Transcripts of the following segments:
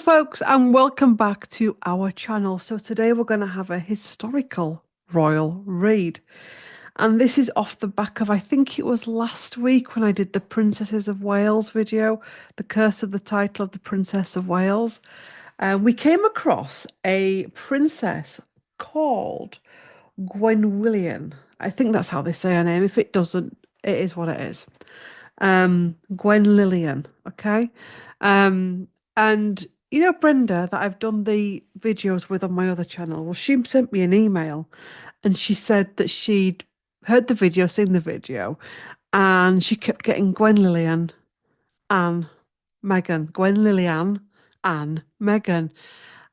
folks, and welcome back to our channel. So today we're going to have a historical royal read, and this is off the back of, I think it was last week when I did the Princesses of Wales video, The Curse of the Title of the Princess of Wales. We came across a princess called Gwenllian. I think that's how they say her name. If it doesn't, it is what it is. Gwenllian, okay? And you know Brenda that I've done the videos with on my other channel. Well, she sent me an email and she said that she'd heard the video, seen the video, and she kept getting Gwenllian, Anne, Meghan, Gwenllian, Anne, Meghan.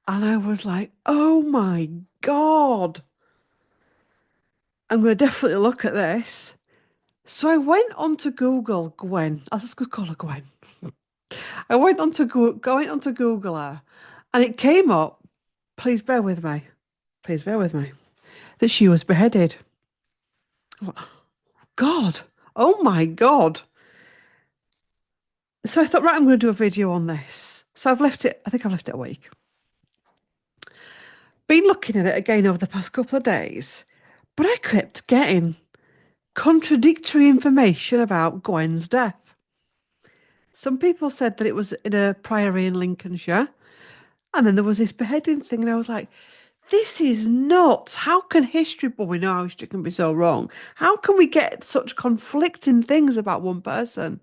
And I was like, oh my God, I'm going to definitely look at this. So I went on to Google Gwen. I'll just call her Gwen. I went onto Google her, and it came up. Please bear with me. Please bear with me. That she was beheaded. God. Oh my God. So I thought, right, I'm going to do a video on this. So I've left it. I think I've left it a week. Been looking at it again over the past couple of days, but I kept getting contradictory information about Gwen's death. Some people said that it was in a priory in Lincolnshire. And then there was this beheading thing, and I was like, this is nuts. How can history, but we know how history can be so wrong. How can we get such conflicting things about one person?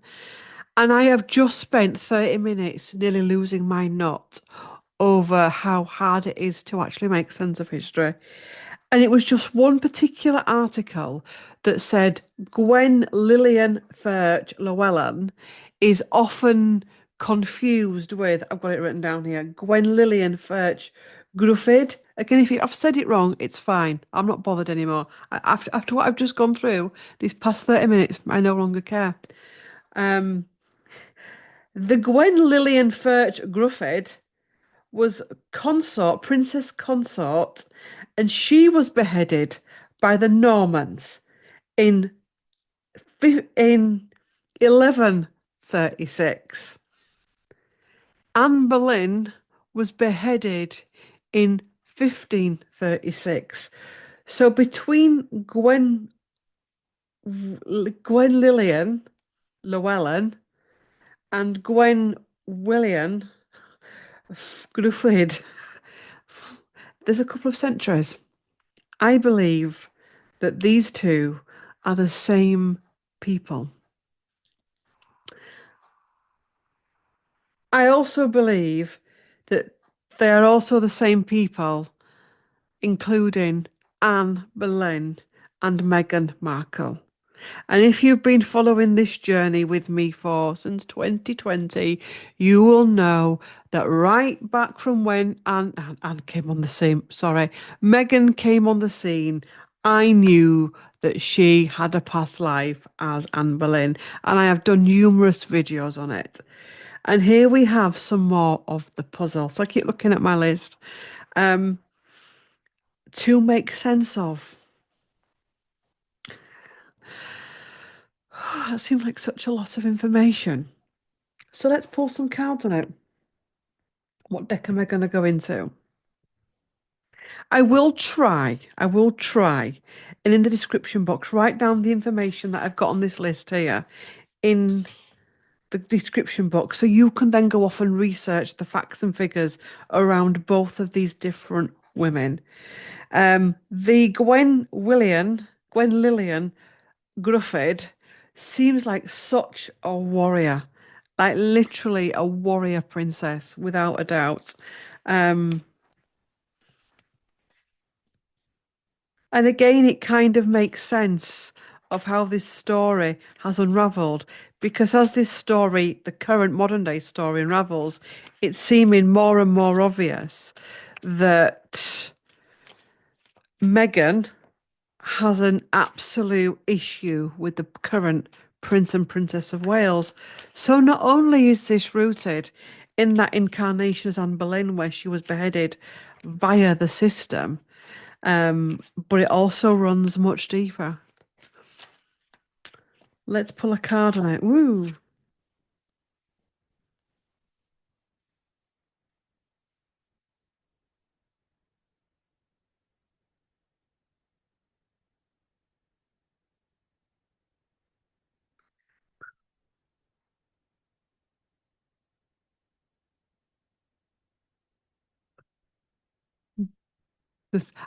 And I have just spent 30 minutes nearly losing my nut over how hard it is to actually make sense of history. And it was just one particular article that said Gwenllian Ferch Llywyn is often confused with, I've got it written down here, Gwenllian Ferch Gruffydd. Again, if I've said it wrong, it's fine. I'm not bothered anymore. After what I've just gone through these past 30 minutes, I no longer care. The Gwenllian Ferch Gruffydd was Princess Consort, and she was beheaded by the Normans in 1136. Anne Boleyn was beheaded in 1536. So between Gwenllian Llewellyn and Gwenllian Gruffydd, there's a couple of centuries. I believe that these two are the same people. I also believe that they are also the same people, including Anne Boleyn and Meghan Markle. And if you've been following this journey with me since 2020, you will know that right back from when Anne came on the scene, Meghan came on the scene, I knew that she had a past life as Anne Boleyn, and I have done numerous videos on it. And here we have some more of the puzzle. So I keep looking at my list to make sense of. That seems like such a lot of information. So let's pull some cards on it. What deck am I going to go into? I will try. And in the description box, write down the information that I've got on this list here in the description box, so you can then go off and research the facts and figures around both of these different women. The Gwenllian Gruffydd seems like such a warrior, like literally a warrior princess, without a doubt. And again, it kind of makes sense of how this story has unravelled, because as this story, the current modern day story, unravels, it's seeming more and more obvious that Meghan has an absolute issue with the current Prince and Princess of Wales. So not only is this rooted in that incarnation as Anne Boleyn, where she was beheaded via the system, but it also runs much deeper. Let's pull a card on it. Woo!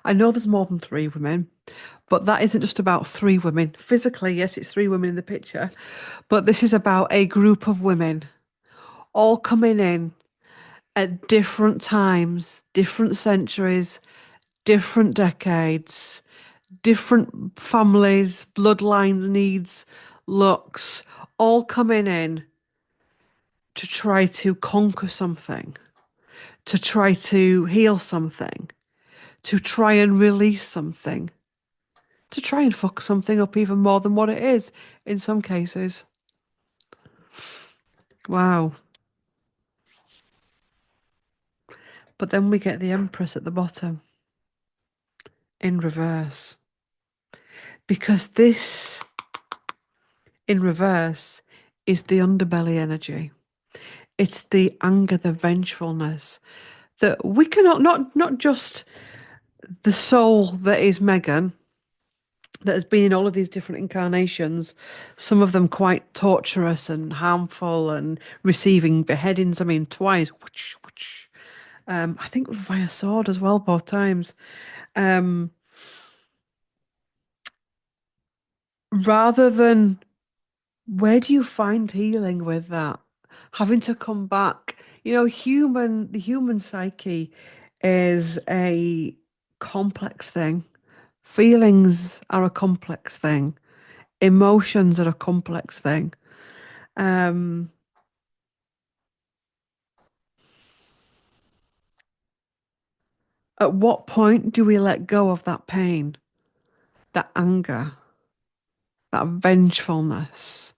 I know there's more than three women, but that isn't just about three women. Physically, yes, it's three women in the picture, but this is about a group of women all coming in at different times, different centuries, different decades, different families, bloodlines, needs, looks, all coming in to try to conquer something, to try to heal something, to try and release something, to try and fuck something up even more than what it is in some cases. Wow. But then we get the Empress at the bottom in reverse. Because this in reverse is the underbelly energy. It's the anger, the vengefulness that we cannot, not just the soul that is Meghan, that has been in all of these different incarnations, some of them quite torturous and harmful and receiving beheadings. I mean, twice. Whoosh, whoosh. I think via sword as well, both times. Um, rather than where do you find healing with that? Having to come back, the human psyche is a complex thing. Feelings are a complex thing. Emotions are a complex thing. Um, at what point do we let go of that pain, that anger, that vengefulness?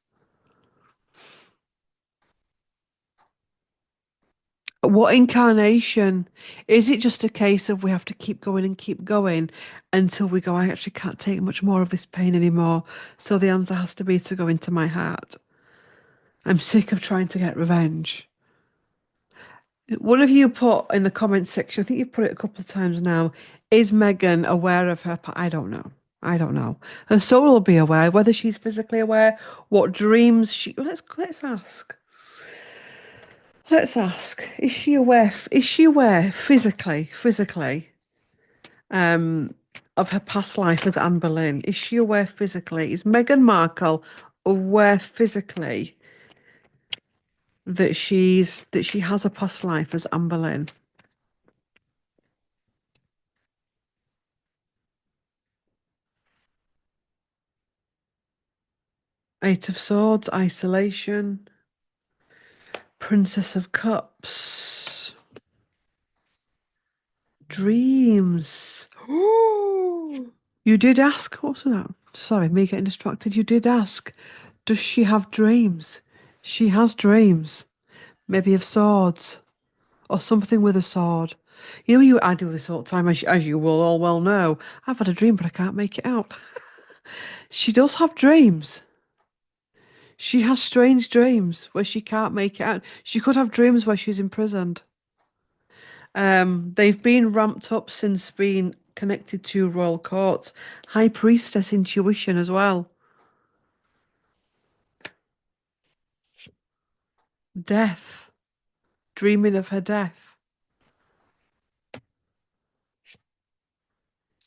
What incarnation? Is it just a case of we have to keep going and keep going until we go, I actually can't take much more of this pain anymore. So the answer has to be to go into my heart. I'm sick of trying to get revenge. One of you put in the comment section, I think you've put it a couple of times now, is Meghan aware of her? I don't know. I don't know. Her soul will be aware, whether she's physically aware, what dreams she. Let's ask. Let's ask. Is she aware? Is she aware physically, um, of her past life as Anne Boleyn? Is she aware physically? Is Meghan Markle aware physically that she has a past life as Anne Boleyn? Eight of Swords, isolation, Princess of Cups, dreams. You did ask. What's that? Sorry, me getting distracted. You did ask. Does she have dreams? She has dreams. Maybe of swords or something with a sword. I do this all the time, as you will all well know. I've had a dream, but I can't make it out. She does have dreams. She has strange dreams where she can't make it out. She could have dreams where she's imprisoned. They've been ramped up since being connected to royal courts. High priestess intuition as well. Death. Dreaming of her death.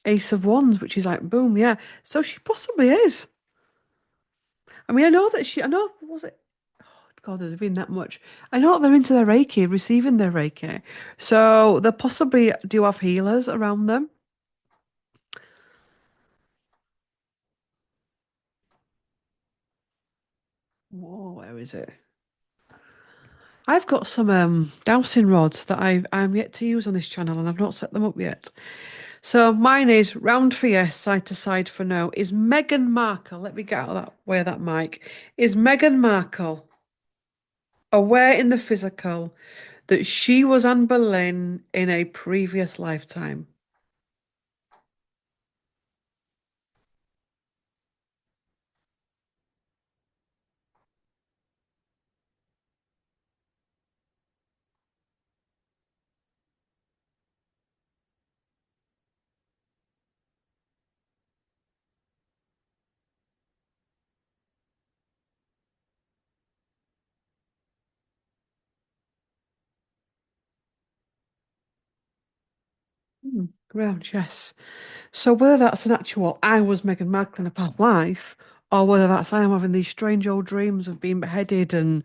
Ace of Wands, which is like boom, yeah. So she possibly is. I mean, I know, was it? Oh, God, there's been that much. I know they're into their Reiki, receiving their Reiki. So they possibly do have healers around them. Whoa, where is it? I've got some dowsing rods that I'm yet to use on this channel and I've not set them up yet. So mine is round for yes, side to side for no. Is Meghan Markle, let me get out of that way of that mic. Is Meghan Markle aware in the physical that she was Anne Boleyn in a previous lifetime? Round, yes. So whether that's an actual I was Meghan Markle in a past life, or whether that's I am having these strange old dreams of being beheaded and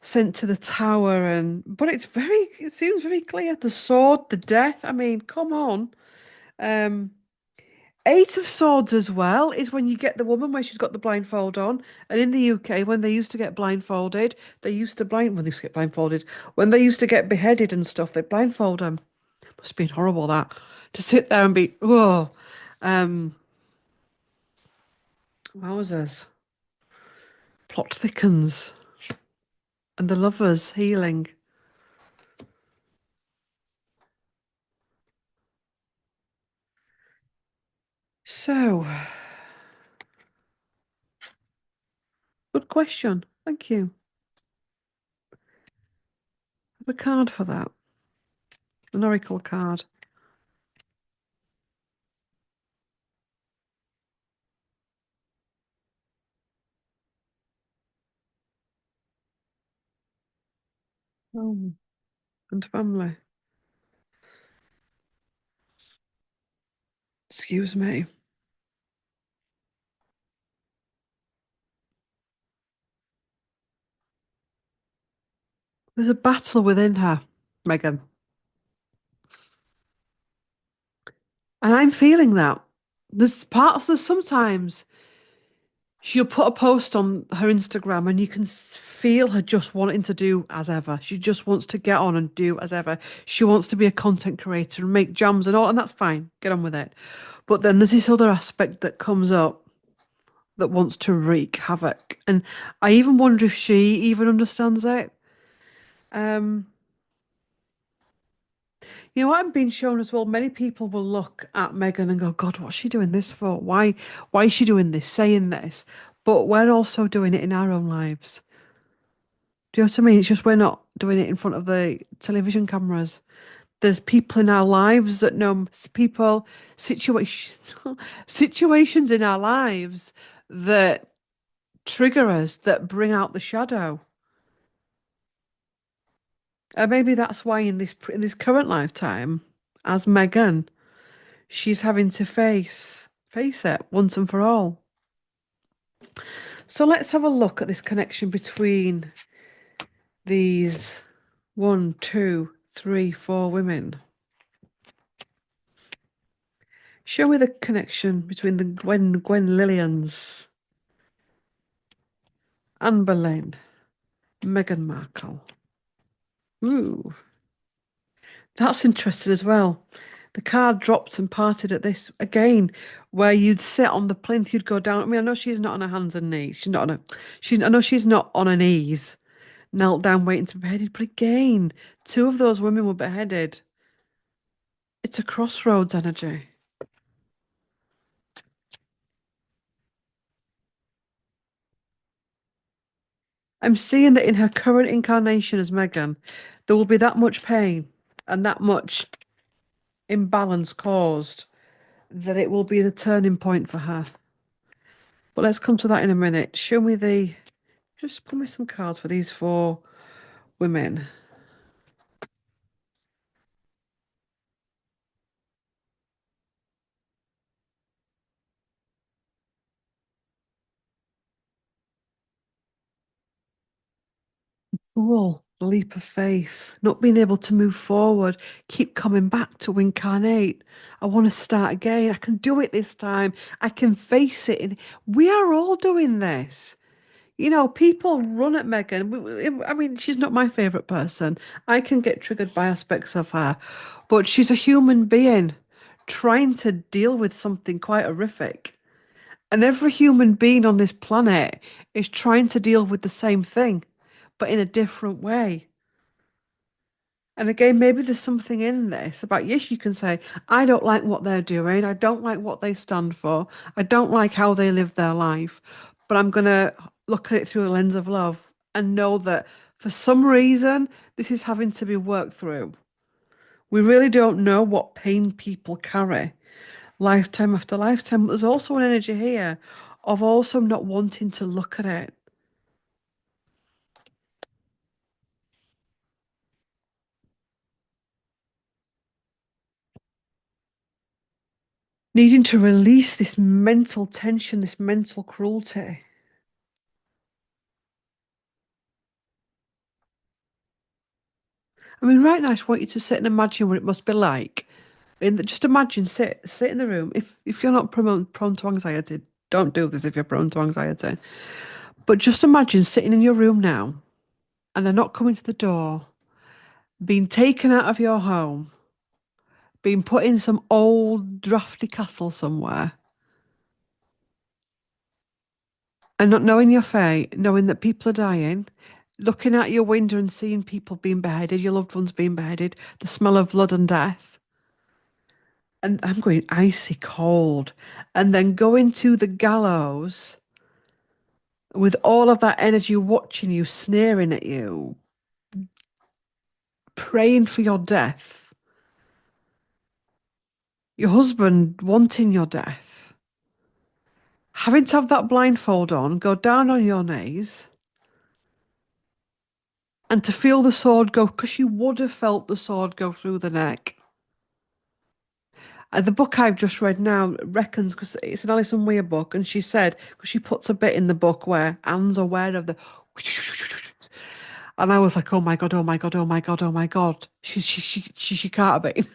sent to the tower but it seems very clear. The sword, the death. I mean, come on. Um, Eight of Swords as well is when you get the woman where she's got the blindfold on. And in the UK, when they used to get blindfolded, when they used to get blindfolded, when they used to get beheaded and stuff, they blindfold them. Must have been horrible that to sit there and be, oh, um, wowzers. Plot thickens and the lovers healing. So, good question. Thank you. Have a card for that. An oracle card. Home and family. Excuse me. There's a battle within her, Meghan. And I'm feeling that. There's sometimes she'll put a post on her Instagram and you can feel her just wanting to do as ever. She just wants to get on and do as ever. She wants to be a content creator and make jams and all, and that's fine. Get on with it. But then there's this other aspect that comes up that wants to wreak havoc. And I even wonder if she even understands it. Um, You know what I'm being shown as well? Many people will look at Meghan and go, God, what's she doing this for? Why is she doing this, saying this? But we're also doing it in our own lives. Do you know what I mean? It's just we're not doing it in front of the television cameras. There's people in our lives that know people, situations, situations in our lives that trigger us, that bring out the shadow. And maybe that's why in this current lifetime, as Meghan, she's having to face it once and for all. So let's have a look at this connection between these one, two, three, four women. Show me the connection between the Gwenllians, Anne Boleyn, Meghan Markle. Ooh, that's interesting as well. The card dropped and parted at this again, where you'd sit on the plinth, you'd go down. I mean, I know she's not on her hands and knees. She's not on her. She's. I know she's not on her knees, knelt down waiting to be beheaded. But again, two of those women were beheaded. It's a crossroads energy. I'm seeing that in her current incarnation as Meghan, there will be that much pain and that much imbalance caused that it will be the turning point for her. But let's come to that in a minute. Just pull me some cards for these four women. Fool, the leap of faith, not being able to move forward, keep coming back to incarnate. I want to start again. I can do it this time. I can face it. And we are all doing this. You know, people run at Meghan. I mean, she's not my favourite person. I can get triggered by aspects of her, but she's a human being trying to deal with something quite horrific. And every human being on this planet is trying to deal with the same thing, but in a different way. And again, maybe there's something in this about, yes, you can say, I don't like what they're doing. I don't like what they stand for. I don't like how they live their life. But I'm going to look at it through a lens of love and know that for some reason, this is having to be worked through. We really don't know what pain people carry lifetime after lifetime. But there's also an energy here of also not wanting to look at it. needing to release this mental tension, this mental cruelty. I mean, right now, I just want you to sit and imagine what it must be like. Just imagine, sit in the room. If you're not prone to anxiety, don't do this if you're prone to anxiety. But just imagine sitting in your room now, and they're not coming to the door, being taken out of your home, being put in some old drafty castle somewhere, and not knowing your fate, knowing that people are dying, looking out your window and seeing people being beheaded, your loved ones being beheaded, the smell of blood and death. And I'm going icy cold. And then going to the gallows with all of that energy watching you, sneering at you, praying for your death, your husband wanting your death, having to have that blindfold on, go down on your knees, and to feel the sword go, because you would have felt the sword go through the neck. The book I've just read now reckons, because it's an Alison Weir book, and she said, because she puts a bit in the book where Anne's aware of the, and I was like, oh my God, oh my God, oh my God, oh my God. She can't have been.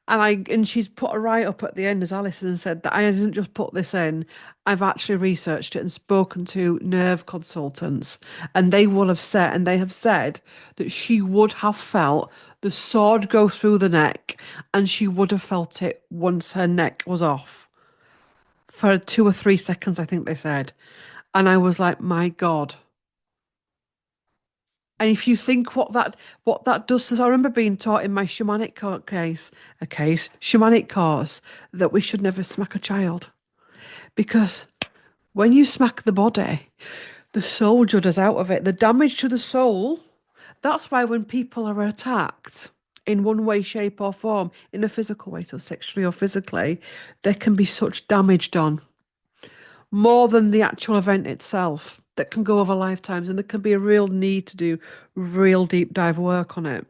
And she's put a write up at the end as Alison and said that I didn't just put this in, I've actually researched it and spoken to nerve consultants, and they have said that she would have felt the sword go through the neck, and she would have felt it once her neck was off for 2 or 3 seconds, I think they said. And I was like, my God. And if you think what that does to us, I remember being taught in my shamanic shamanic course, that we should never smack a child, because when you smack the body, the soul judders out of it. The damage to the soul. That's why when people are attacked in one way, shape, or form, in a physical way, so sexually or physically, there can be such damage done, more than the actual event itself, that can go over lifetimes, and there can be a real need to do real deep dive work on it.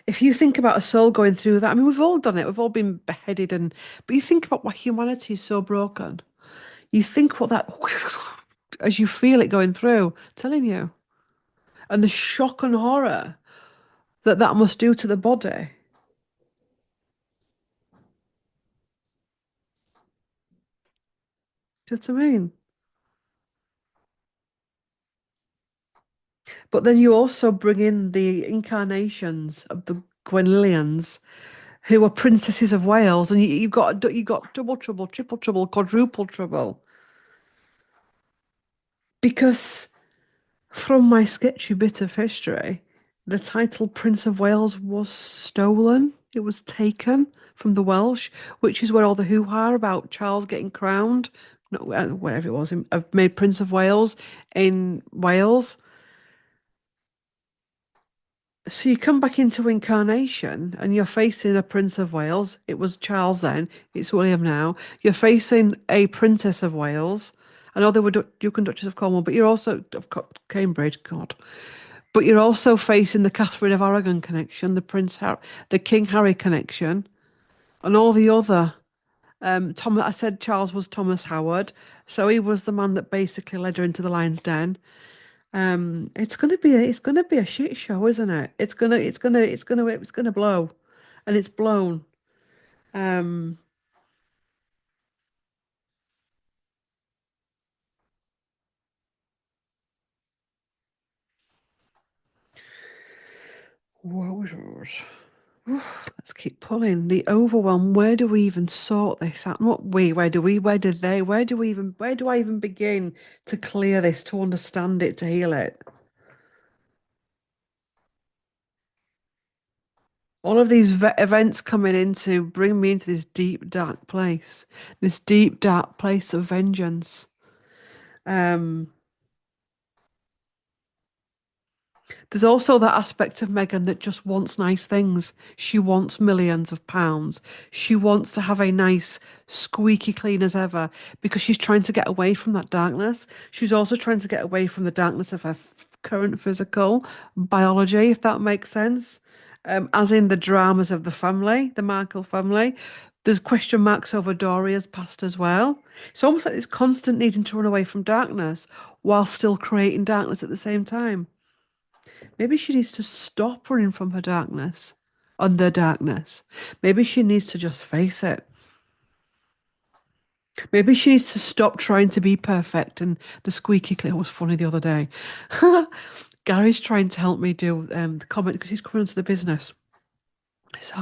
If you think about a soul going through that, I mean, we've all done it, we've all been beheaded, but you think about why humanity is so broken. You think what that, as you feel it going through, telling you, and the shock and horror that that must do to the body. Do you know what I mean? But then you also bring in the incarnations of the Gwenllians, who are princesses of Wales, and you've got double trouble, triple trouble, quadruple trouble, because from my sketchy bit of history, the title Prince of Wales was stolen. It was taken from the Welsh, which is where all the hoo-ha about Charles getting crowned, no, whatever it was, made Prince of Wales in Wales. So you come back into incarnation and you're facing a Prince of Wales. It was Charles then, it's William now. You're facing a Princess of Wales. I know they were Duke and Duchess of Cornwall, but you're also of Cambridge, God. But you're also facing the Catherine of Aragon connection, the King Harry connection, and all the other. Thomas, I said Charles was Thomas Howard, so he was the man that basically led her into the lion's den. It's gonna be a shit show, isn't it? It's gonna blow, and it's blown. Um, Wowzers. Let's keep pulling. The overwhelm. Where do we even sort this out? Not we. Where do we? Where do they? Where do we even? Where do I even begin to clear this, to understand it, to heal it? All of these events coming in to bring me into this deep, dark place of vengeance. Um, There's also that aspect of Meghan that just wants nice things. She wants millions of pounds. She wants to have a nice, squeaky clean as ever, because she's trying to get away from that darkness. She's also trying to get away from the darkness of her current physical biology, if that makes sense. As in the dramas of the family, the Markle family. There's question marks over Doria's past as well. It's almost like this constant needing to run away from darkness while still creating darkness at the same time. Maybe she needs to stop running from her darkness, under darkness. Maybe she needs to just face it. Maybe she needs to stop trying to be perfect. And the squeaky clean was funny the other day. Gary's trying to help me do the comment because he's coming onto the business. So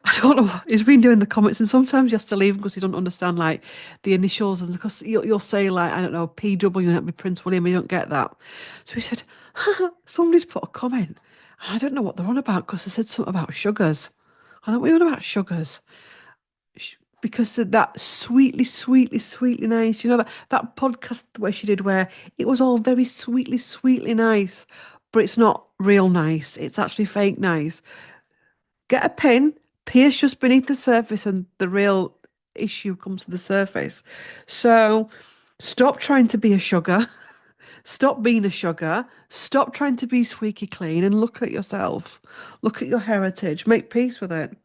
I don't know. He's been doing the comments, and sometimes he has to leave because he don't understand like the initials, and because you'll say like I don't know PW and that'd be Prince William. You don't get that. So he said, somebody's put a comment, and I don't know what they're on about because they said something about sugars. I don't know what about sugars because that sweetly, sweetly, sweetly nice. You know that podcast where she did where it was all very sweetly, sweetly nice, but it's not real nice. It's actually fake nice. Get a pin, pierce just beneath the surface, and the real issue comes to the surface. So stop trying to be a sugar. Stop being a sugar. Stop trying to be squeaky clean and look at yourself. Look at your heritage. Make peace with it.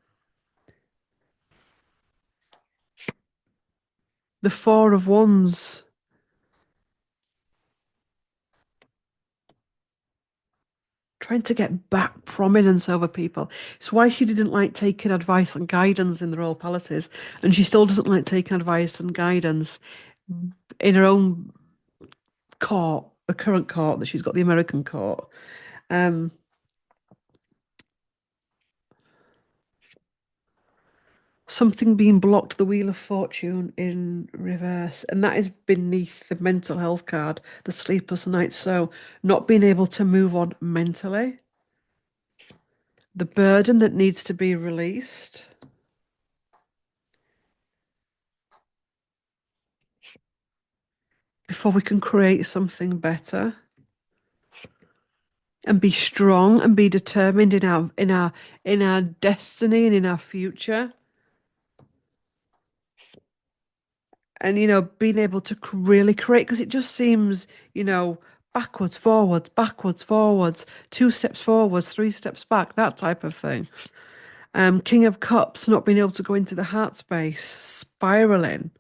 The Four of Wands. Trying to get back prominence over people. It's why she didn't like taking advice and guidance in the royal palaces, and she still doesn't like taking advice and guidance in her own court, the current court that she's got, the American court. Um, Something being blocked, the Wheel of Fortune in reverse, and that is beneath the mental health card, the sleepless nights. So not being able to move on mentally, the burden that needs to be released before we can create something better and be strong and be determined in our destiny and in our future. And being able to really create, because it just seems backwards, forwards, forwards, 2 steps forwards, 3 steps back, that type of thing. King of Cups, not being able to go into the heart space, spiraling.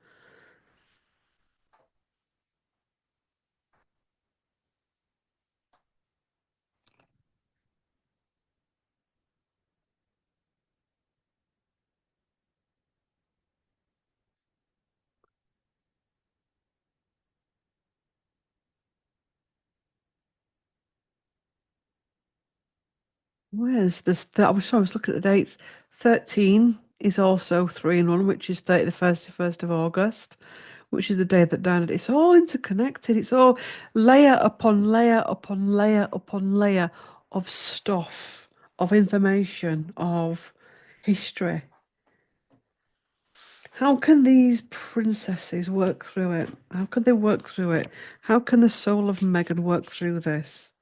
Where's this? I was sorry, I was looking at the dates. 13 is also 3 in 1, which is 31st of August, which is the day that died. It's all interconnected. It's all layer upon layer upon layer upon layer of stuff, of information, of history. How can these princesses work through it? How can they work through it? How can the soul of Meghan work through this?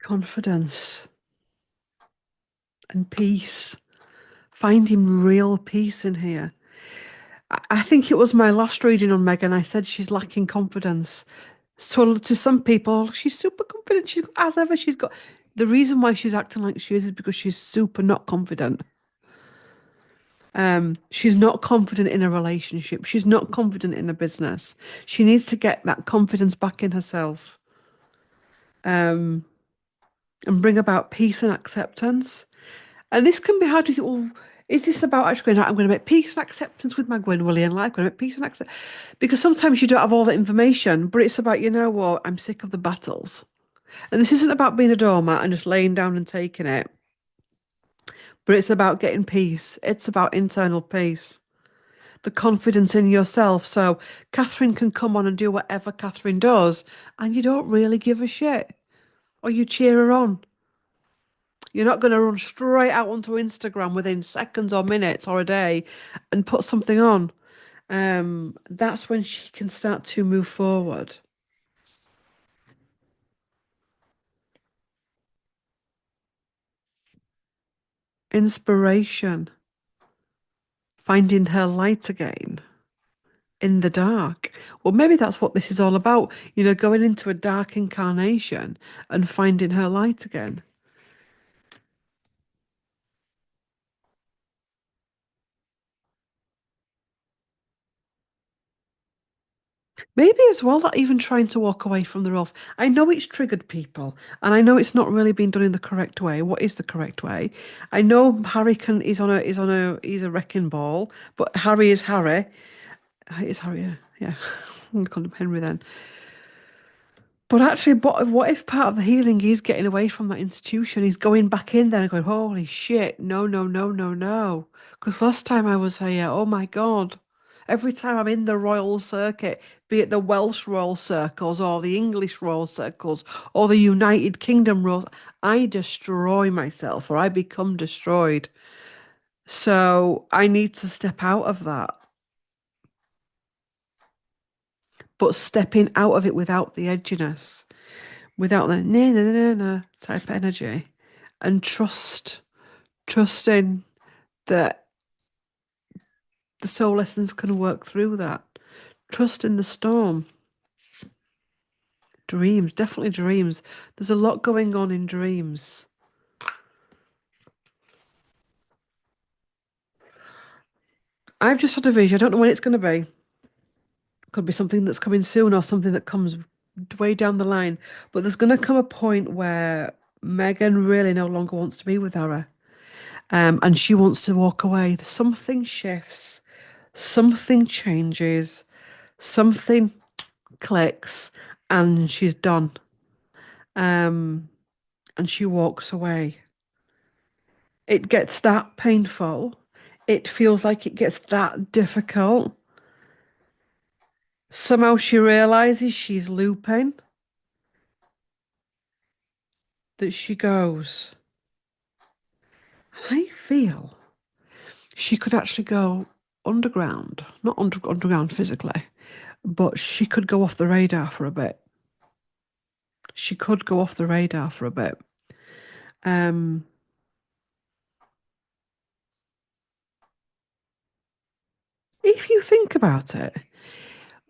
Confidence and peace. Finding real peace in here. I think it was my last reading on Meghan. I said she's lacking confidence. So to some people, she's super confident. She's as ever. She's got the reason why she's acting like she is because she's super not confident. She's not confident in a relationship. She's not confident in a business. She needs to get that confidence back in herself, um, and bring about peace and acceptance. And this can be hard to think, well, is this about actually going, I'm going to make peace and acceptance with my Gwenllian life? I'm going to make peace and accept because sometimes you don't have all the information, but it's about, you know what, I'm sick of the battles. And this isn't about being a doormat and just laying down and taking it, but it's about getting peace. It's about internal peace, the confidence in yourself. So Catherine can come on and do whatever Catherine does, and you don't really give a shit, or you cheer her on. You're not going to run straight out onto Instagram within seconds or minutes or a day and put something on. That's when she can start to move forward. Inspiration, finding her light again. in the dark. Well, maybe that's what this is all about, going into a dark incarnation and finding her light again. Maybe as well, not even trying to walk away from the role. I know it's triggered people, and I know it's not really been done in the correct way. What is the correct way? I know Harry he's a wrecking ball, but Harry is Harry. It's Harry, yeah. I'm gonna call him Henry then. But actually, what if part of the healing is getting away from that institution? He's going back in there and going, holy shit, no, no, no, no, no. Because last time I was here, oh my God. Every time I'm in the royal circuit, be it the Welsh royal circles or the English royal circles or the United Kingdom royal, I destroy myself or I become destroyed. So I need to step out of that. But stepping out of it without the edginess, without the na na na na type energy, and trusting that the soul lessons can work through that. Trust in the storm. Dreams, definitely dreams. There's a lot going on in dreams. I've just had a vision. I don't know when it's going to be. Could be something that's coming soon or something that comes way down the line. But there's going to come a point where Meghan really no longer wants to be with Harry. And she wants to walk away. Something shifts, something changes, something clicks, and she's done. Um, and she walks away. It gets that painful. It feels like it gets that difficult. Somehow she realizes she's looping, that she goes. I feel she could actually go underground, not underground physically, but she could go off the radar for a bit. She could go off the radar for a bit. Um, if you think about it,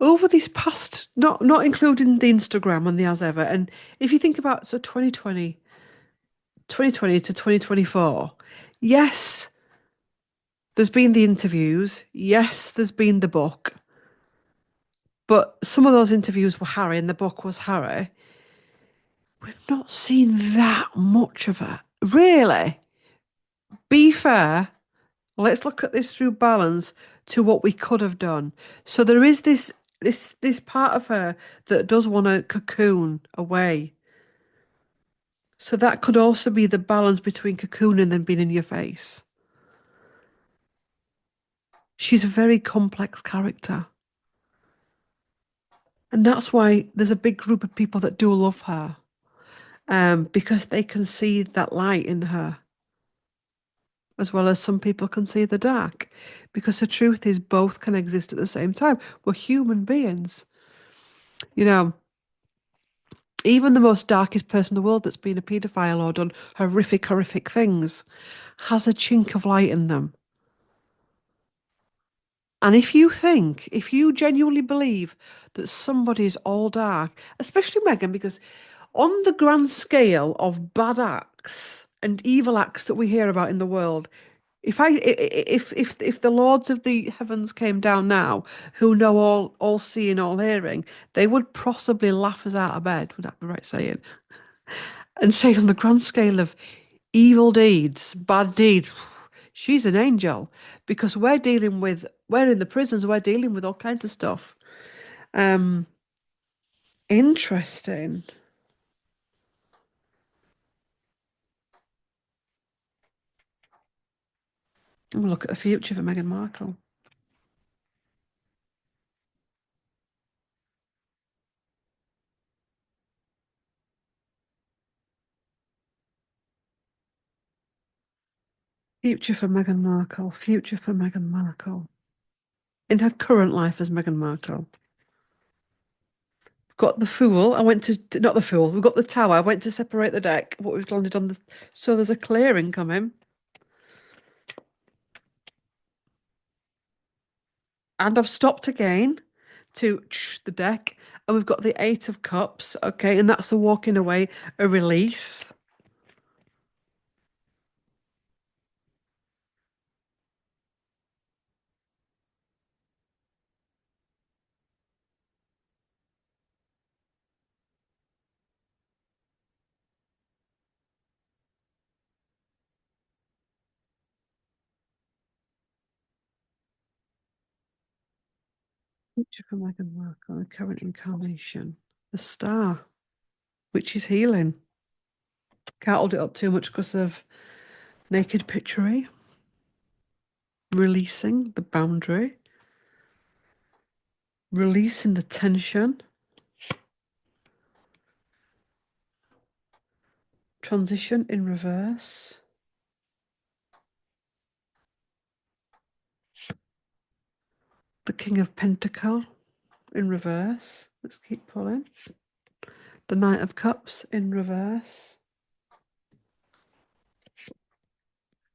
over this past, not including the Instagram and the as ever, and if you think about so 2020 to 2024, yes, there's been the interviews, yes, there's been the book, but some of those interviews were Harry and the book was Harry. We've not seen that much of her. Really, be fair. Let's look at this through balance to what we could have done. So there is this part of her that does want to cocoon away. So that could also be the balance between cocoon and then being in your face. She's a very complex character. And that's why there's a big group of people that do love her. Because they can see that light in her, as well as some people can see the dark. Because the truth is both can exist at the same time. We're human beings. You know, even the most darkest person in the world that's been a paedophile or done horrific things has a chink of light in them. And if you genuinely believe that somebody is all dark, especially Meghan, because on the grand scale of bad acts and evil acts that we hear about in the world, if the lords of the heavens came down now, who know all seeing, all hearing, they would possibly laugh us out of bed. Would that be right saying? And say on the grand scale of evil deeds, bad deeds, she's an angel because we're in the prisons, we're dealing with all kinds of stuff. Um, Interesting. I'm gonna look at the future for Meghan Markle. Future for Meghan Markle. Future for Meghan Markle. In her current life as Meghan Markle. Got the fool. I went to not the fool. We've got the tower. I went to separate the deck. What we've landed on the so there's a clearing coming. And I've stopped again to the deck, and we've got the Eight of Cups, okay, and that's a walking away, a release. Picture for Meghan Markle, the current incarnation, the Star, which is healing. Can't hold it up too much because of naked picture, releasing the boundary, releasing the tension, transition in reverse, the King of Pentacle in reverse. Let's keep pulling. The Knight of Cups in reverse.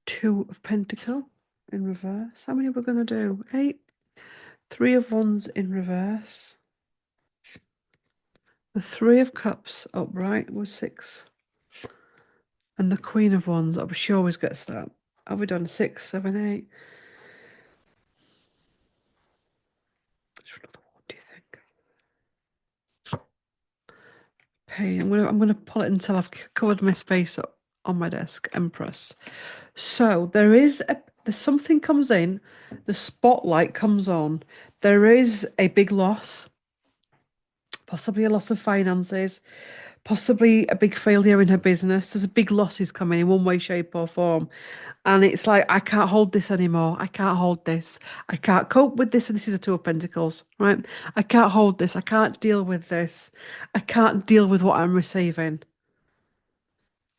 Two of Pentacle in reverse. How many are we going to do? 8. Three of Wands in reverse. The Three of Cups upright was 6. And the Queen of Wands, she always gets that. Have we done 6, 7, 8? What do you think? Hey, I'm gonna pull it until I've covered my space up on my desk. Empress. So there's something comes in, the spotlight comes on. There is a big loss, possibly a loss of finances, possibly a big failure in her business. There's a big losses coming in one way, shape, or form. And it's like, I can't hold this anymore. I can't hold this. I can't cope with this. And this is a Two of Pentacles, right? I can't hold this. I can't deal with this. I can't deal with what I'm receiving.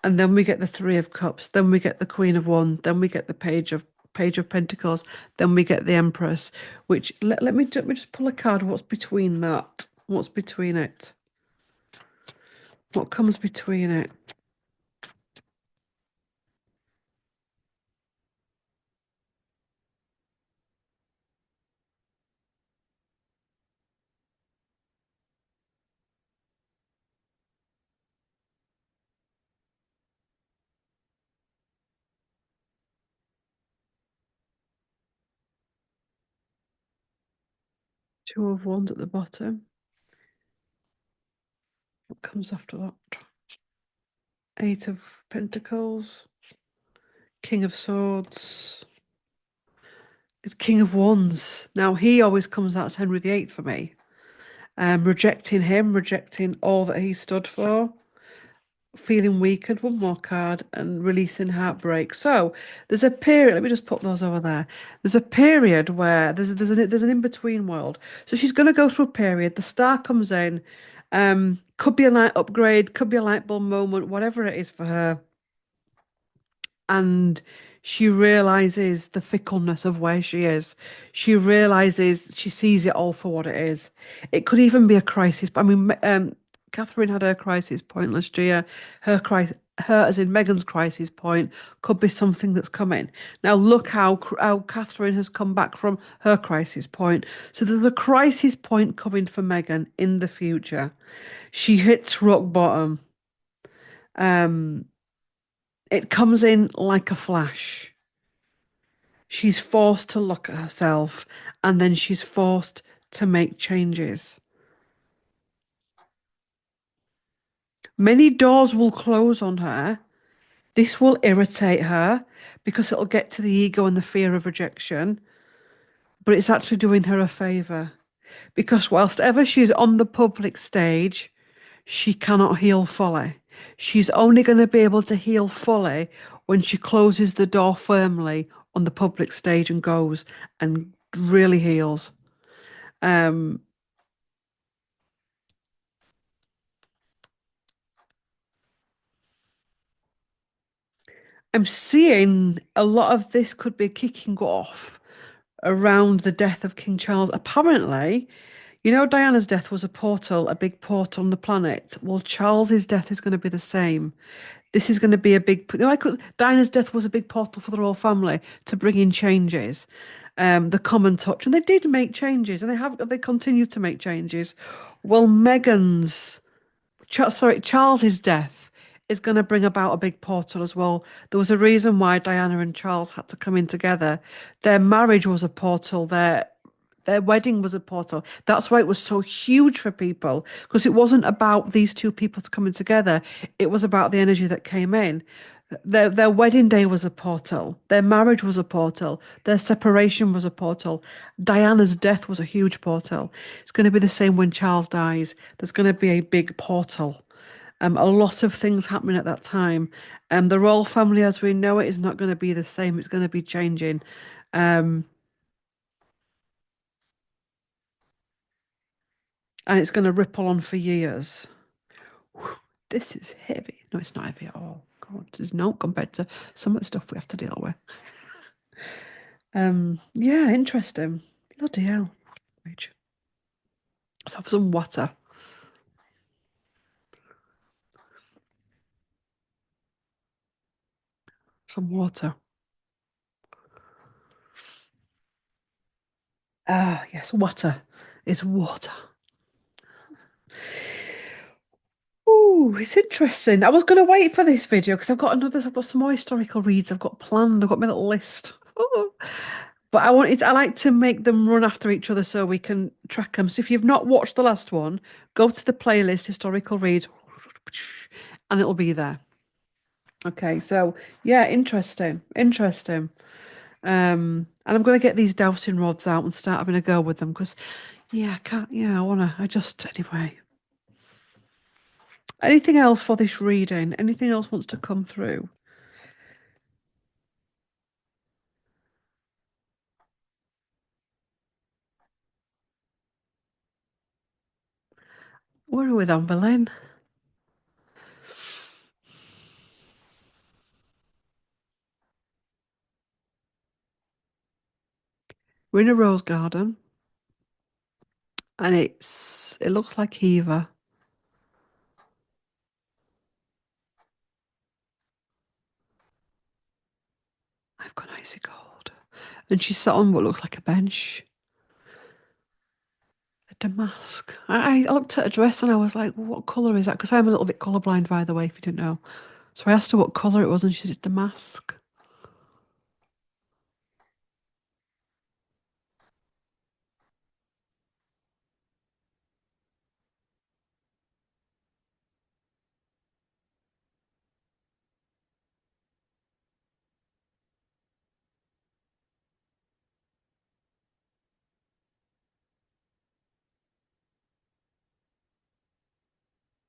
And then we get the Three of Cups. Then we get the Queen of Wands. Then we get the Page of Pentacles. Then we get the Empress. Which let me just pull a card. What's between that? What's between it? What comes between it? Two of Wands at the bottom. What comes after that? Eight of Pentacles. King of Swords. The King of Wands. Now, he always comes out as Henry VIII for me. Rejecting him, rejecting all that he stood for. Feeling weakened, one more card, and releasing heartbreak. So there's a period. Let me just put those over there. There's a period where there's an in-between world. So she's going to go through a period. The Star comes in. Could be a light upgrade, could be a light bulb moment, whatever it is for her. And she realizes the fickleness of where she is. She realizes, she sees it all for what it is. It could even be a crisis. I mean, Catherine had her crisis point last year. Her as in Meghan's crisis point could be something that's coming. Now look how Catherine has come back from her crisis point. So there's a crisis point coming for Meghan in the future. She hits rock bottom. It comes in like a flash. She's forced to look at herself, and then she's forced to make changes. Many doors will close on her. This will irritate her because it'll get to the ego and the fear of rejection, but it's actually doing her a favour because whilst ever she's on the public stage, she cannot heal fully. She's only going to be able to heal fully when she closes the door firmly on the public stage and goes and really heals. Um, I'm seeing a lot of this could be kicking off around the death of King Charles. Apparently, you know, Diana's death was a portal, a big portal on the planet. Well, Charles's death is going to be the same. This is going to be a big, like Diana's death was a big portal for the royal family to bring in changes. the common touch, and they did make changes, and they continue to make changes. Well, Charles's death is going to bring about a big portal as well. There was a reason why Diana and Charles had to come in together. Their marriage was a portal. Their wedding was a portal. That's why it was so huge for people, because it wasn't about these two people coming together. It was about the energy that came in. Their wedding day was a portal. Their marriage was a portal. Their separation was a portal. Diana's death was a huge portal. It's going to be the same when Charles dies. There's going to be a big portal. A lot of things happening at that time. The royal family as we know it is not going to be the same. It's going to be changing. Um, and it's going to ripple on for years. Whew, this is heavy. No, it's not heavy at all. God, it's not compared to some of the stuff we have to deal with. Yeah, interesting. Bloody hell. Rach. Let's have some water. Some water. Ah, yes, water is water. Oh, it's interesting. I was going to wait for this video because I've got some more historical reads I've got planned. I've got my little list. Oh. But I like to make them run after each other so we can track them. So if you've not watched the last one, go to the playlist, historical reads, and it'll be there. Okay, so yeah, interesting. And I'm going to get these dowsing rods out and start having a go with them because, yeah, I can't, yeah, I just, anyway. Anything else for this reading? Anything else wants to come through? Where are we then, Boleyn? We're in a rose garden and it looks like Eva. I've got icy cold. And she's sat on what looks like a bench. A damask. I looked at her dress and I was like, what colour is that? Because I'm a little bit colourblind, by the way, if you didn't know. So I asked her what colour it was and she said, damask.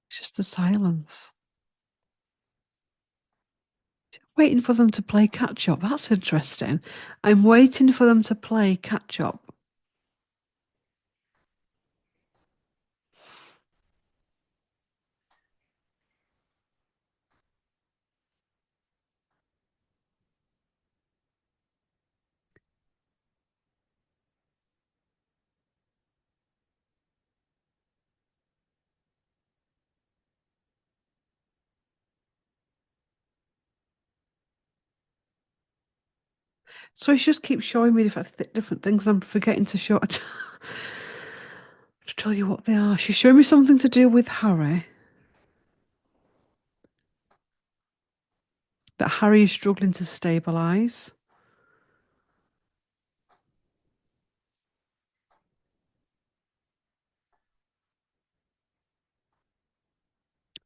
It's just the silence. Waiting for them to play catch up. That's interesting. I'm waiting for them to play catch up. So she just keeps showing me different things. I'm forgetting to show to tell you what they are. She's showing me something to do with Harry. That Harry is struggling to stabilize.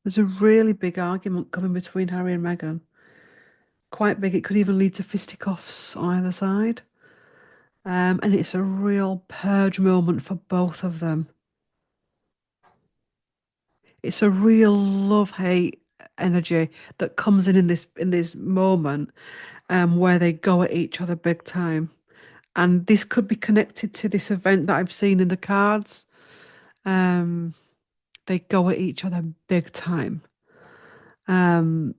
There's a really big argument coming between Harry and Meghan. Quite big. It could even lead to fisticuffs on either side. And it's a real purge moment for both of them. It's a real love-hate energy that comes in this moment, where they go at each other big time. And this could be connected to this event that I've seen in the cards. Um, they go at each other big time. Um,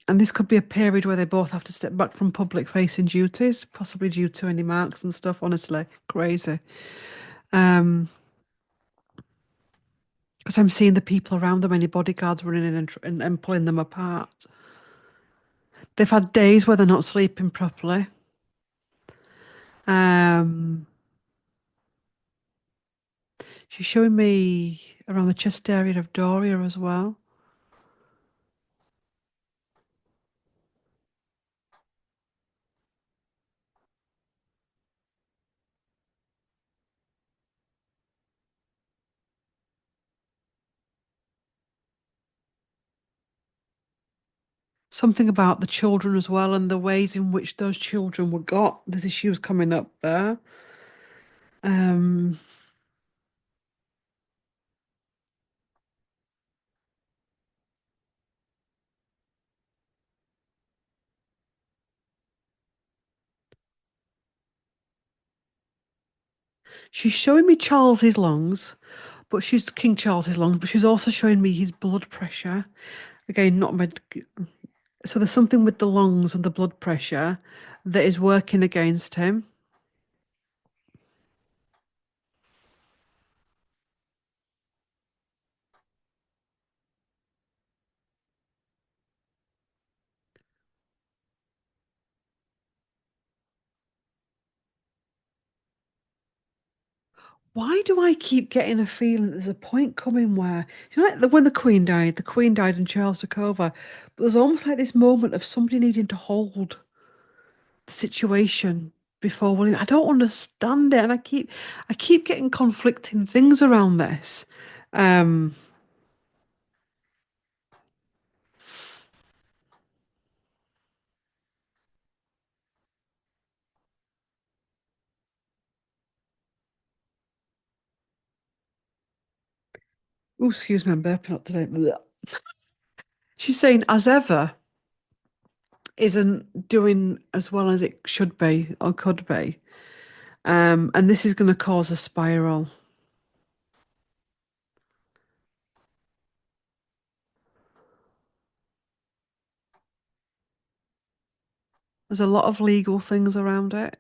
and this could be a period where they both have to step back from public facing duties, possibly due to any marks and stuff. Honestly, crazy. Um, because I'm seeing the people around them, any bodyguards running in and pulling them apart. They've had days where they're not sleeping properly. Um, she's showing me around the chest area of Doria as well. Something about the children as well and the ways in which those children were got. There's issues coming up there. Um, she's showing me Charles's lungs, but she's King Charles's lungs, but she's also showing me his blood pressure. Again, not med. So there's something with the lungs and the blood pressure that is working against him. Why do I keep getting a feeling that there's a point coming where, like when the Queen died and Charles took over, but there's almost like this moment of somebody needing to hold the situation before William. I don't understand it, and I keep getting conflicting things around this. Um, oh, excuse me, I'm burping up today. Blech. She's saying, as ever, isn't doing as well as it should be or could be. And this is going to cause a spiral. There's a lot of legal things around it.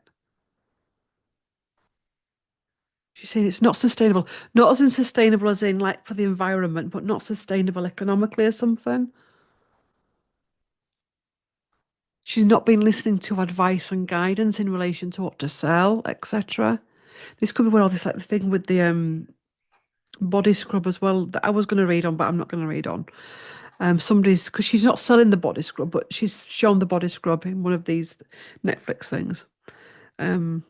She's saying it's not sustainable. Not as in sustainable as in like for the environment, but not sustainable economically or something. She's not been listening to advice and guidance in relation to what to sell, etc. This could be where all this like the thing with the body scrub as well that I was going to read on, but I'm not going to read on. Somebody's because she's not selling the body scrub, but she's shown the body scrub in one of these Netflix things. Um,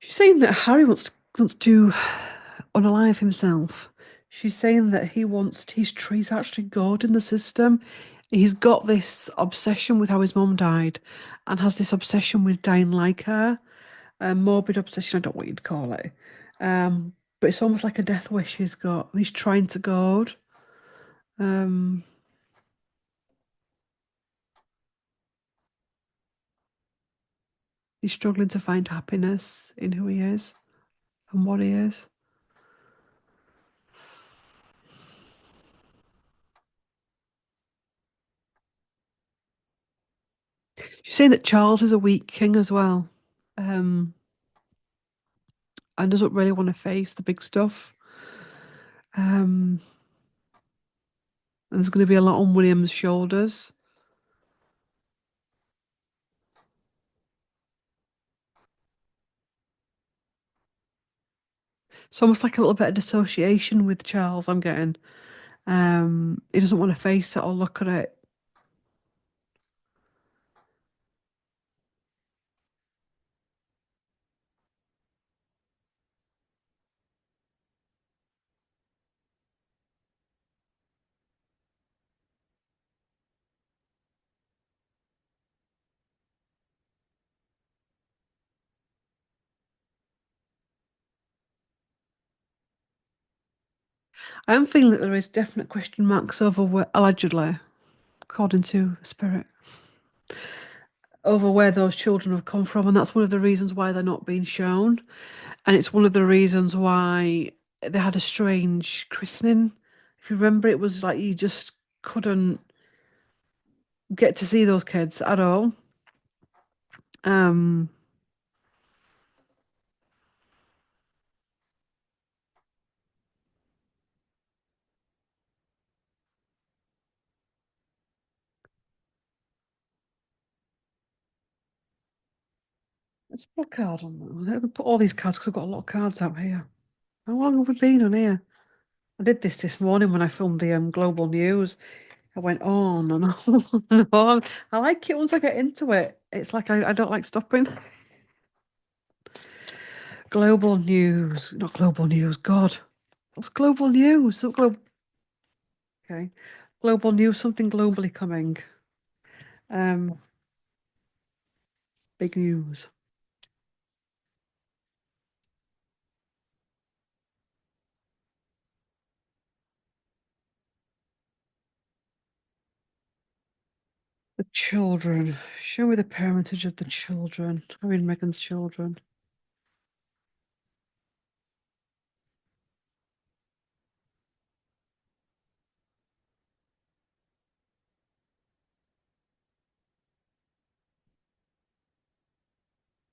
she's saying that Harry wants to unalive himself. She's saying that he's actually God in the system. He's got this obsession with how his mum died and has this obsession with dying like her. A morbid obsession, I don't know what you'd call it. But it's almost like a death wish he's got. He's trying to God. Um, he's struggling to find happiness in who he is and what he is. She's saying that Charles is a weak king as well. Um, and doesn't really want to face the big stuff. Um, and there's going to be a lot on William's shoulders. It's almost like a little bit of dissociation with Charles, I'm getting. He doesn't want to face it or look at it. I'm feeling that there is definite question marks over where, allegedly, according to Spirit, over where those children have come from. And that's one of the reasons why they're not being shown. And it's one of the reasons why they had a strange christening. If you remember, it was like you just couldn't get to see those kids at all. Um, let's put a card on that. I'll put all these cards because I've got a lot of cards out here. How long have we been on here? I did this morning when I filmed the global news. I went on and on and on. I like it once I get into it. It's like I don't like stopping. Global news, not global news. God, what's global news? Okay, global news. Something globally coming. Um, big news. The children. Show me the parentage of the children. I mean, Meghan's children.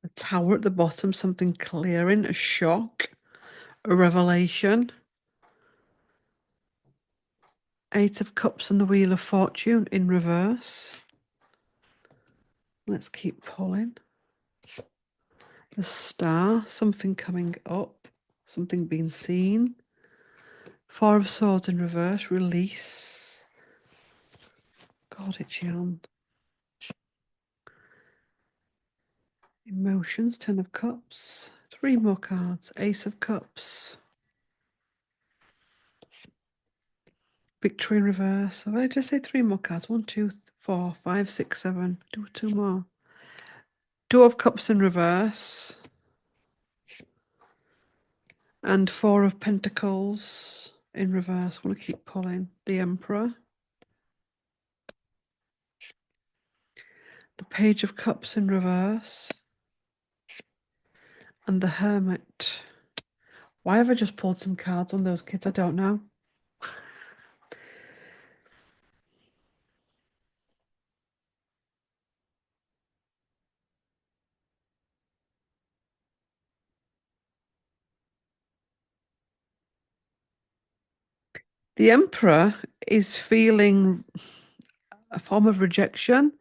A tower at the bottom, something clearing, a shock, a revelation. Eight of Cups and the Wheel of Fortune in reverse. Let's keep pulling. The Star, something coming up, something being seen. Four of Swords in reverse, release. God, itchy hand. Emotions, Ten of Cups. Three more cards, Ace of Cups. Victory in reverse. So I just say three more cards. 1, 2, 4, 5, 6, 7. Do two more. Two of Cups in reverse. And Four of Pentacles in reverse. I want to keep pulling. The Emperor. The Page of Cups in reverse. And the Hermit. Why have I just pulled some cards on those kids? I don't know. The Emperor is feeling a form of rejection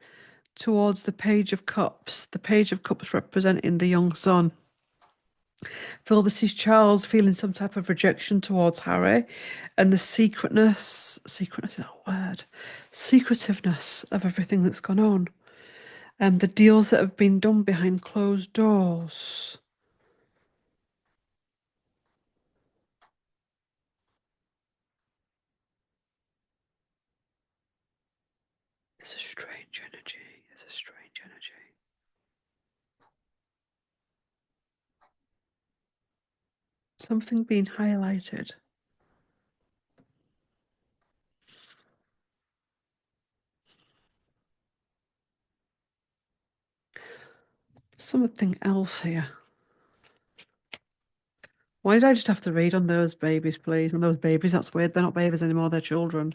towards the Page of Cups. The Page of Cups representing the young son. Feel this is Charles feeling some type of rejection towards Harry, and the secretness is that a word? Secretiveness of everything that's gone on, and the deals that have been done behind closed doors. It's a strange energy. It's a strange energy. Something being highlighted. Something else here. Why did I just have to read on those babies, please? On those babies, that's weird. They're not babies anymore, they're children.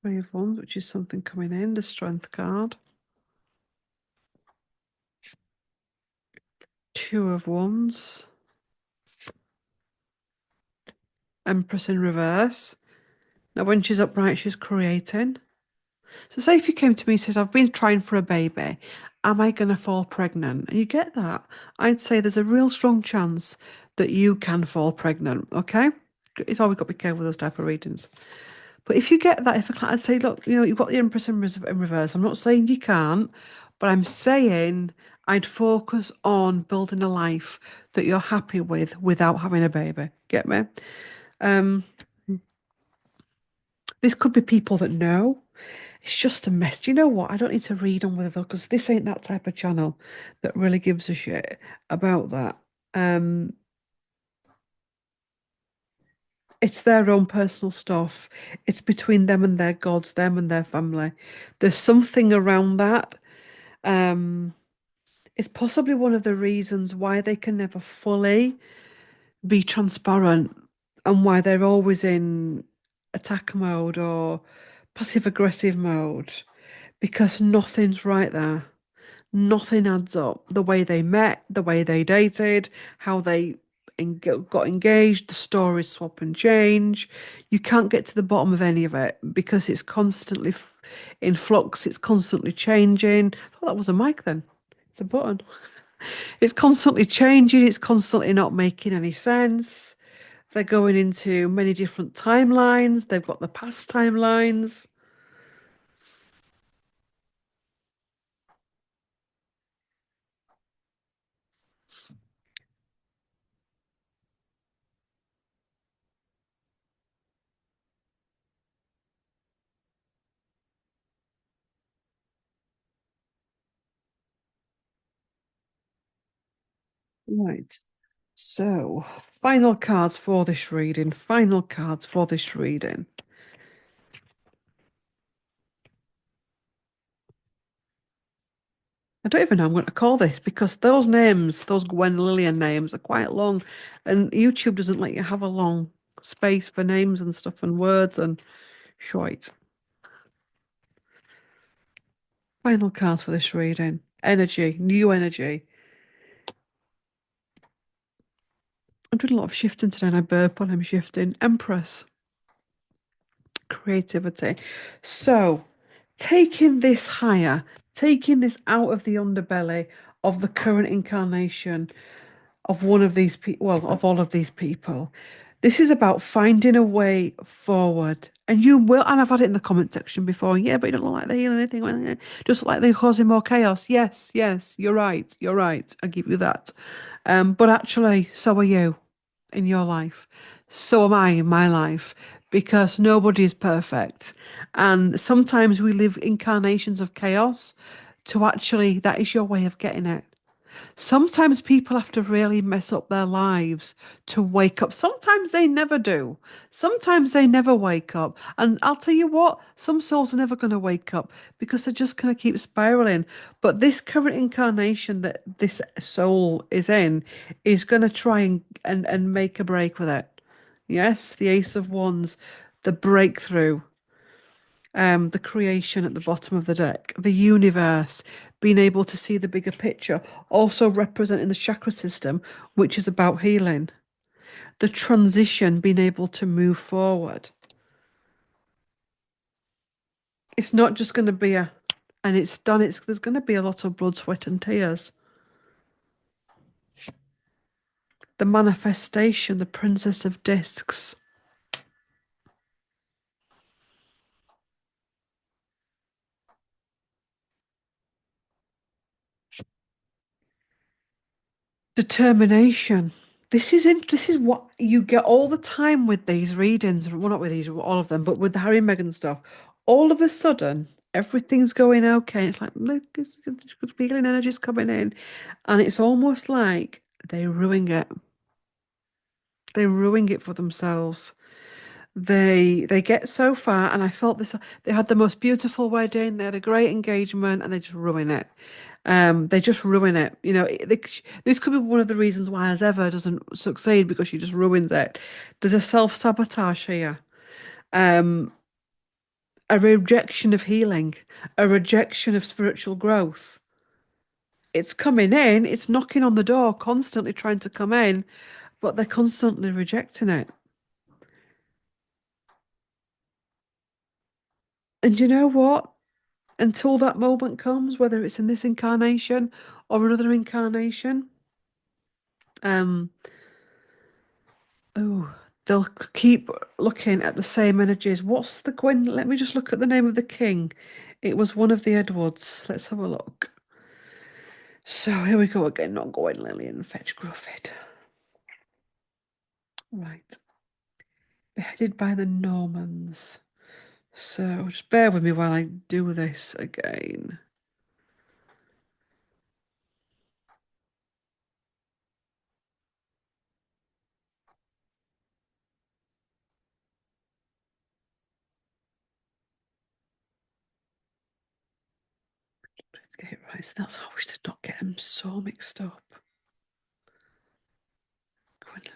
Three of Wands, which is something coming in, the Strength card. Two of Wands. Empress in reverse. Now, when she's upright, she's creating. So say if you came to me and said, I've been trying for a baby, am I going to fall pregnant? And you get that. I'd say there's a real strong chance that you can fall pregnant, okay? It's always got to be careful with those type of readings. But if you get that, if a client, I'd say, look, you've got the Empress in reverse. I'm not saying you can't, but I'm saying I'd focus on building a life that you're happy with without having a baby. Get me? Um, this could be people that know. It's just a mess. Do you know what? I don't need to read on with it because this ain't that type of channel that really gives a shit about that. It's their own personal stuff. It's between them and their gods, them and their family. There's something around that. Um, It's possibly one of the reasons why they can never fully be transparent and why they're always in attack mode or passive aggressive mode because nothing's right there. Nothing adds up. The way they met, the way they dated, how they got engaged, the stories swap and change. You can't get to the bottom of any of it because it's constantly in flux, it's constantly changing. I thought that was a mic then. It's a button. It's constantly changing, it's constantly not making any sense. They're going into many different timelines. They've got the past timelines. Right. So, final cards for this reading. Final cards for this reading. I don't even know what I'm going to call this because those names, those Gwenllian names, are quite long, and YouTube doesn't let you have a long space for names and stuff and words and shite. Final cards for this reading. Energy, new energy. I'm doing a lot of shifting today and I burp when I'm shifting. Empress. Creativity. So, taking this higher, taking this out of the underbelly of the current incarnation of one of these people, well, of all of these people. This is about finding a way forward. And you will, and I've had it in the comment section before. Yeah, but you don't look like they're healing anything. Just like they're causing more chaos. Yes, yes, you're right. You're right. I give you that. But actually, so are you in your life. So am I in my life because nobody is perfect. And sometimes we live incarnations of chaos to actually, that is your way of getting it. Sometimes people have to really mess up their lives to wake up. Sometimes they never do. Sometimes they never wake up. And I'll tell you what, some souls are never going to wake up because they're just going to keep spiraling. But this current incarnation that this soul is in is going to try and make a break with it. Yes, the Ace of Wands, the breakthrough, the creation at the bottom of the deck, the universe, being able to see the bigger picture, also representing the chakra system, which is about healing, the transition, being able to move forward. It's not just going to be and it's done. There's going to be a lot of blood, sweat, and tears. The manifestation, the Princess of Discs. Determination. This is what you get all the time with these readings. Well, not with these, all of them, but with the Harry and Meghan stuff. All of a sudden, everything's going okay. It's like, look, it's good feeling energy's coming in. And it's almost like they ruin it. They ruin it for themselves. They get so far, and I felt this. They had the most beautiful wedding. They had a great engagement, and they just ruin it. They just ruin it. You know, this could be one of the reasons why as ever doesn't succeed because she just ruins it. There's a self-sabotage here. Um, a rejection of healing, a rejection of spiritual growth. It's coming in. It's knocking on the door, constantly trying to come in, but they're constantly rejecting it. And you know what? Until that moment comes, whether it's in this incarnation or another incarnation, um, oh, they'll keep looking at the same energies. What's the Gwen? Let me just look at the name of the king. It was one of the Edwards. Let's have a look. So here we go again, not Gwenllian, Ferch, Gruffydd. Right. Beheaded by the Normans. So just bear with me while I do this again. Get it right. So that's how we should not get them so mixed up. Gwenllian.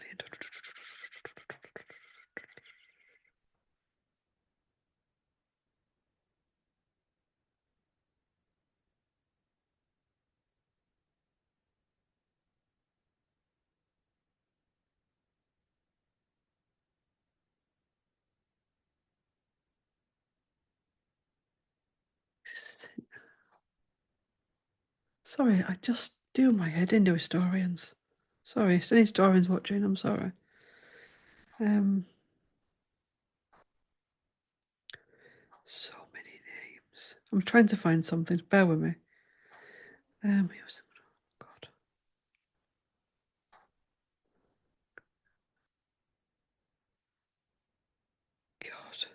Sorry, I just do my head into historians. Sorry, it's any historians watching, I'm sorry. So many names. I'm trying to find something. Bear with me. He was, God. God.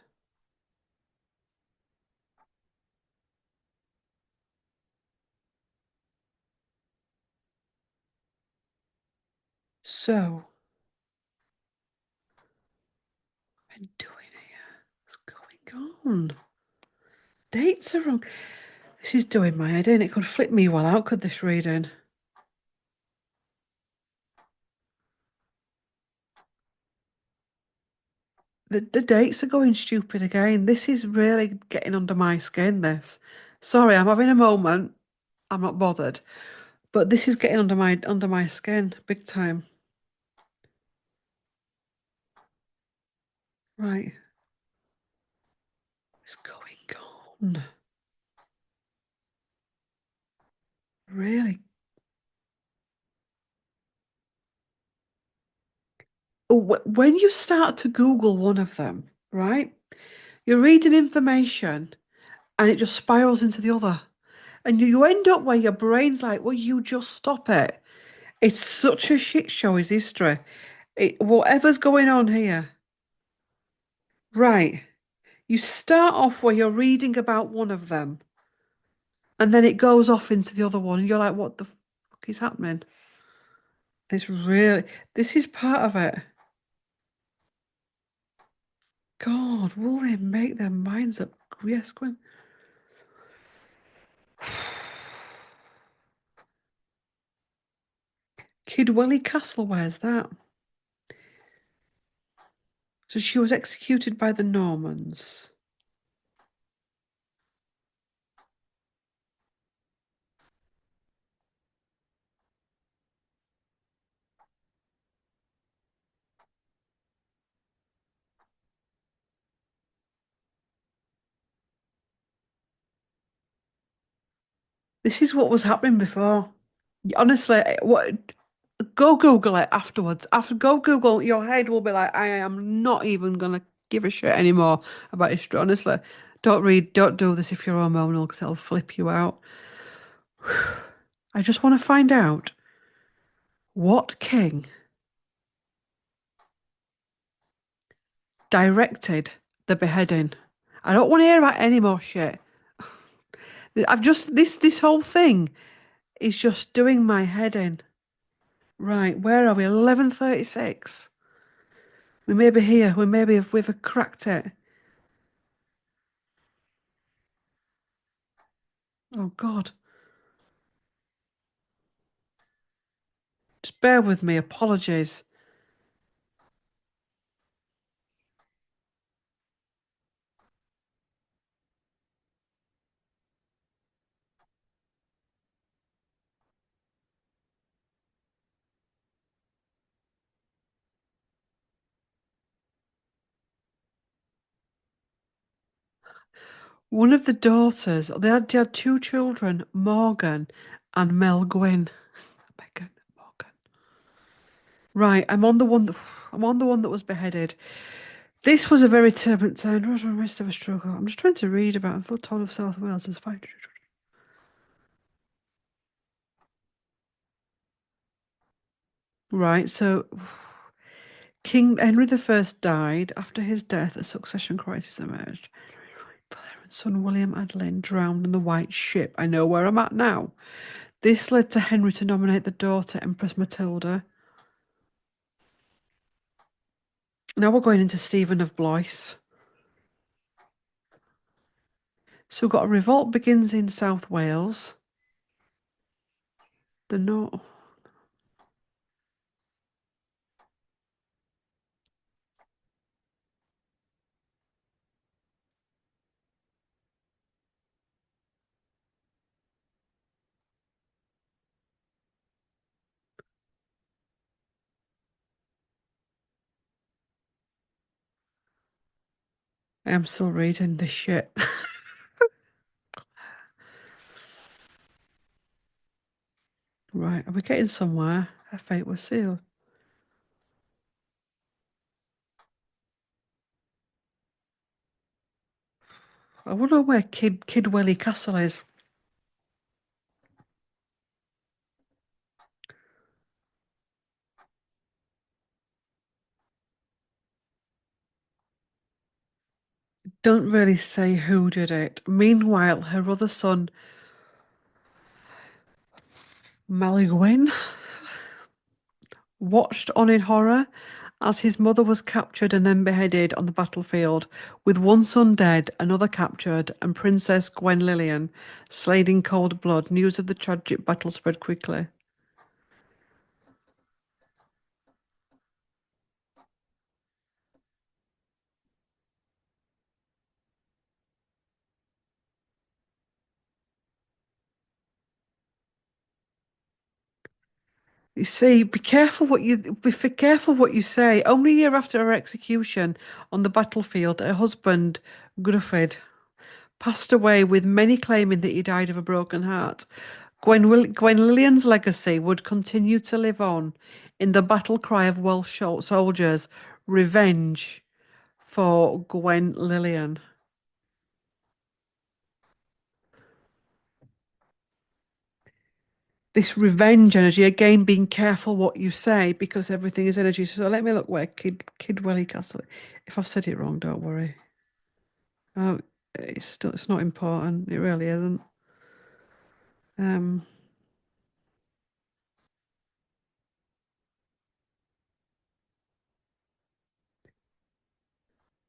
So, what am I doing here? What's going on? Dates are wrong. This is doing my head in. It could flip me well out, could this reading? The dates are going stupid again. This is really getting under my skin, this. Sorry, I'm having a moment. I'm not bothered. But this is getting under my skin, big time. Right. What's going on? Really? When you start to Google one of them, right? You're reading information and it just spirals into the other. And you end up where your brain's like, well, you just stop it. It's such a shit show, is history. Whatever's going on here. Right. You start off where you're reading about one of them, and then it goes off into the other one, and you're like, what the fuck is happening? It's really, this is part of it. God, will they make their minds up? Yes, Gwen. Kidwelly Castle, where's that? So she was executed by the Normans. This is what was happening before. Honestly, what? Go Google it afterwards. After go Google, your head will be like, I am not even gonna give a shit anymore about history. Honestly, don't do this if you're hormonal because it'll flip you out. I just want to find out what king directed the beheading. I don't want to hear about any more shit. I've just this whole thing is just doing my head in. Right, where are we? 11:36. We may be here. We've cracked it. Oh God. Just bear with me. Apologies. One of the daughters, they had two children, Morgan and Mel Gwyn. Meghan Morgan. Right, I'm on the one that was beheaded. This was a very turbulent time. What was the rest of a struggle? I'm just trying to read about it. Full total of South Wales is 500. Right, so King Henry I died. After his death, a succession crisis emerged. Claire and son William Adeline drowned in the White Ship. I know where I'm at now. This led to Henry to nominate the daughter, Empress Matilda. Now we're going into Stephen of Blois. So we've got a revolt begins in South Wales. They're not. I am still reading this shit. Right, are we getting somewhere? Her fate was sealed. I wonder where Kidwelly Castle is. Don't really say who did it. Meanwhile, her other son, Llywyn, watched on in horror as his mother was captured and then beheaded on the battlefield, with one son dead, another captured, and Princess Gwenllian slain in cold blood. News of the tragic battle spread quickly. You see, be careful what you say. Only a year after her execution on the battlefield, her husband, Gruffydd, passed away, with many claiming that he died of a broken heart. Gwenllian's legacy would continue to live on in the battle cry of Welsh soldiers, revenge for Gwenllian. This revenge energy, again, being careful what you say because everything is energy. So let me look where Kidwelly Castle. If I've said it wrong, don't worry. Oh, it's not important. It really isn't. Um,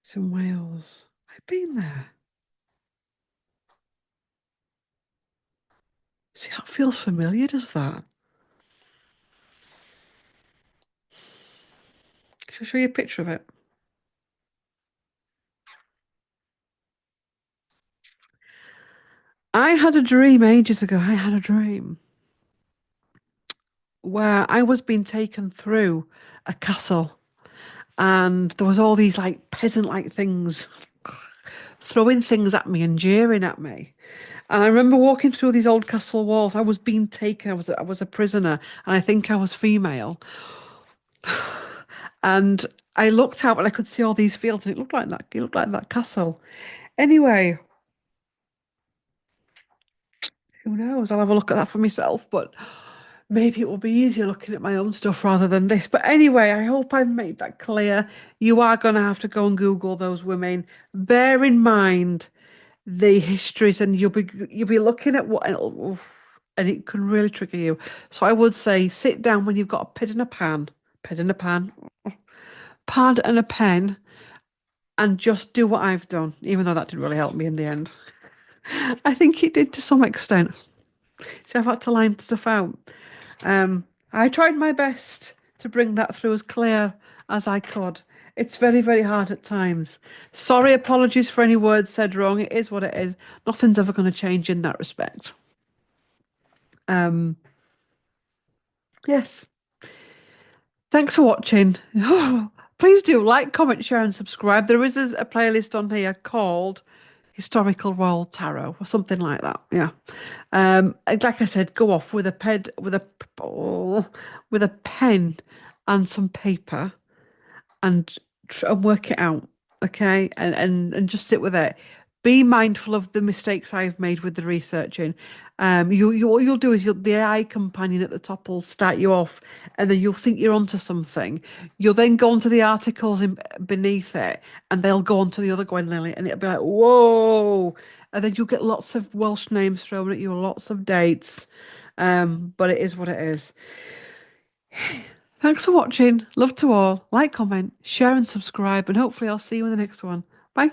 it's in Wales. I've been there. See, that feels familiar, does that? Shall I show you a picture of it? I had a dream ages ago. I had a dream where I was being taken through a castle and there was all these like peasant-like things throwing things at me and jeering at me. And I remember walking through these old castle walls. I was being taken. I was a prisoner, and I think I was female. And I looked out and I could see all these fields, and it looked like that. It looked like that castle. Anyway, who knows? I'll have a look at that for myself, but maybe it will be easier looking at my own stuff rather than this. But anyway, I hope I've made that clear. You are going to have to go and Google those women. Bear in mind the histories, and you'll be looking at what and it can really trigger you. So I would say sit down when you've got a pad and a pan, pad and a pen, and just do what I've done, even though that didn't really help me in the end. I think it did to some extent. So I've had to line stuff out. I tried my best to bring that through as clear as I could. It's very, very hard at times. Sorry, apologies for any words said wrong. It is what it is. Nothing's ever going to change in that respect. Um, yes. Thanks for watching. Please do like, comment, share, and subscribe. There is a playlist on here called Historical Royal Tarot or something like that. Yeah. And like I said, go off with a with a pen and some paper and and work it out, okay? And just sit with it. Be mindful of the mistakes I've made with the researching. What you'll do is the AI companion at the top will start you off, and then you'll think you're onto something. You'll then go onto the articles beneath it, and they'll go onto the other Gwenllian, and it'll be like, whoa! And then you'll get lots of Welsh names thrown at you, lots of dates. But it is what it is. Thanks for watching. Love to all. Like, comment, share, and subscribe. And hopefully, I'll see you in the next one. Bye.